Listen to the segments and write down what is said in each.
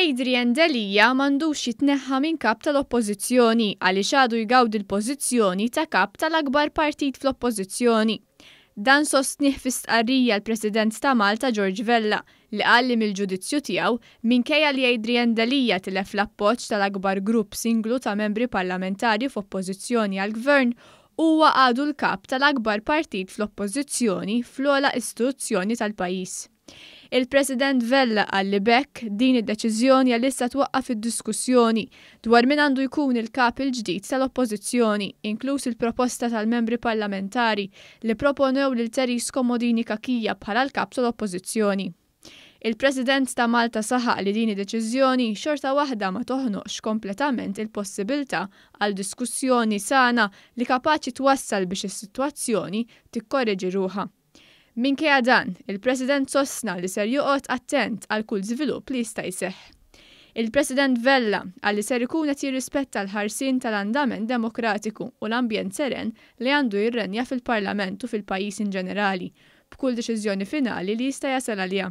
Adrian Delija m'għandux jitneħħa minn kap tal-oppożizzjoni għaliex għadu jgawdi l-pożizzjoni ta' kap tal-akbar partit fl-oppożizzjoni. Dan sostnih fi stqarrija l-President ta' Malta George Vella li qal li mill-ġudizzju tiegħu minkejja li Adrian Delija tilef l-appoġġ tal-akbar grupp singlu ta' membri parlamentari f'oppożizzjoni għall-Gvern huwa għadu l-kap tal-akbar partit fl-oppożizzjoni fl-ogħla istituzzjoni tal-pajjiż. Il-President Vella qal li bekk din id-deċiżjoni għalissa twaqqaf id-diskussjoni dwar min għandu jkun il-kap il-ġdid tal-oppożizzjoni, inkluż il-proposta tal-membri parlamentari li proponew lil Teris Komodini Kakija bħala l-kap tal-oppożizzjoni. Il-President ta' Malta saħaq li din id-deċiżjoni xorta waħda ma toħnoqx kompletament il-possibilità għal diskussjoni sana li kapaċi twassal biex is-sitwazzjoni tikkorreġi ruħha. Minkejja dan, il-President sostna li ser joqgħod attent għal kull żvilupp li jista' jseħħ. Il-President Vella qal li ser ikun qed jirrispetta l-ħarsien tal-andament demokratiku u l-ambjent seren li għandu jirrenja fil-Parlament u fil-pajjiż in ġenerali b'kull deċiżjoni finali li jista' jasal għaliha.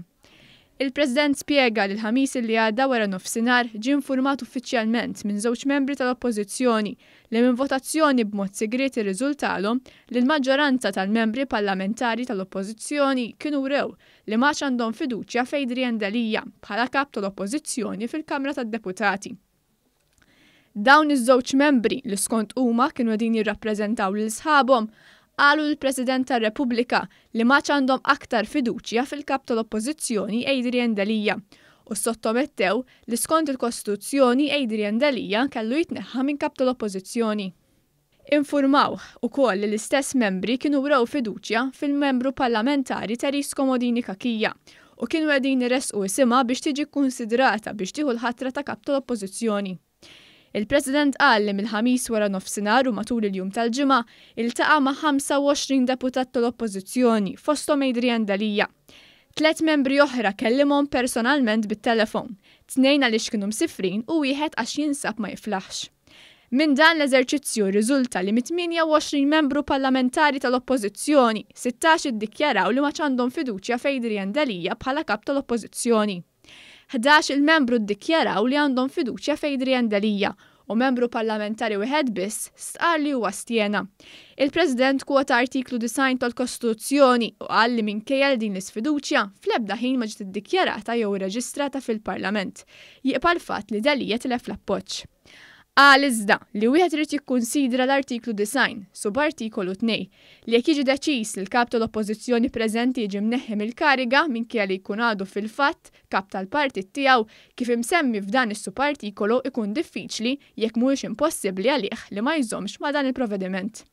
Il-President spjega li l-ħamis li għadda wara nofsinhar ġie infurmat uffiċjalment minn żewġ membri tal-Oppożizzjoni li minn votazzjoni b'mod segret irriżultalhom li l-maġġoranza tal-membri parlamentari tal-Oppożizzjoni kienu rew li ma għandhom fiduċja f'Adrian Delija bħala kap tal-Oppożizzjoni fil-Kamra tad-Deputati. Dawn iż-żewġ membri li skont huma kienu qegħdin jirrappreżentaw lil sħabhom qalu l-President tar-Repubblika li ma għandhom aktar fiduċja fil-kap tal-Oppożizzjoni Adrian Delija u sottomettew li skont il-Kostituzzjoni Adrian Delija kellu jitneħħa minn kap tal-Oppożizzjoni. Infurmaw ukoll li l-istess membri kienu rew fiduċja fil-membru parlamentari Teris Komodini Kakija u kienu qegħdin iresqu isimha biex tiġi kkunsidrata biex tieħu l-ħatra ta' kap tal-Oppożizzjoni. Il-President qal li mill-ħamis wara nofsinhar u matul il-jum tal-ġimgħa iltaqa' ma' 25 deputat tal-Oppożizzjoni fosthom Adrian Delija. 3 membri oħra kellimhom personalment bit-telefon, 2 għaliex kienu msifrin u wieħed għax jinsab ma jiflaħx. Minn dan l-eżerċizzju riżulta li mit-28 membru parlamentari tal-Oppożizzjoni 16 iddikjaraw li ma għandhom fiduċja f'Adrian Delija bħala kap tal-Oppożizzjoni. 11 il-membru ddikjaraw li għandhom fiduċja f'Adrian Delija u membru parlamentari wieħed biss stqar li huwa stjena. Il-President kwota artiklu 9 tal-Kostituzzjoni u qal li minkejja din l-isfiduċja fl-ebda ħin ma ġiet iddikjarata jew irreġistrata fil-Parlament. Jibqa' l-fatt li Delija tilef l-appoġġ. Qal iżda li wieħed irid jikkunsidra l-artiklu 9 subartikolu 2 li jekk jiġi deċiż li l-kap tal-Oppożizzjoni preżenti jiġi mneħħi mill-kariga minkejja li jkun għadu fil-fatt kap tal-partit tiegħu kif imsemmi f'dan is-subartikolu ikun diffiċli jekk mhuwiex impossibbli għalih li ma jżommx ma' dan il-provvediment.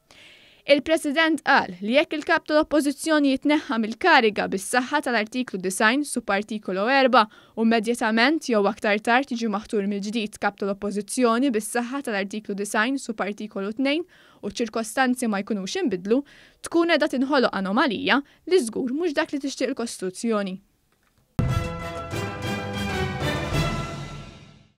Il-President qal li jekk il-kap tal-Oppożizzjoni jitneħħa mill-kariga bis-saħħa tal-artiklu 9 subartikolu 4 u immedjatament jew aktar tard jiġi maħtur mill-ġdid kap tal-Oppożizzjoni bis-saħħa tal-artiklu 9 subartikolu 2 u ċirkostanzi ma jkunux inbidlu, tkun qiegħda tinħoloq anomalija li żgur mhux dak li tixtieq il-Kostituzzjoni.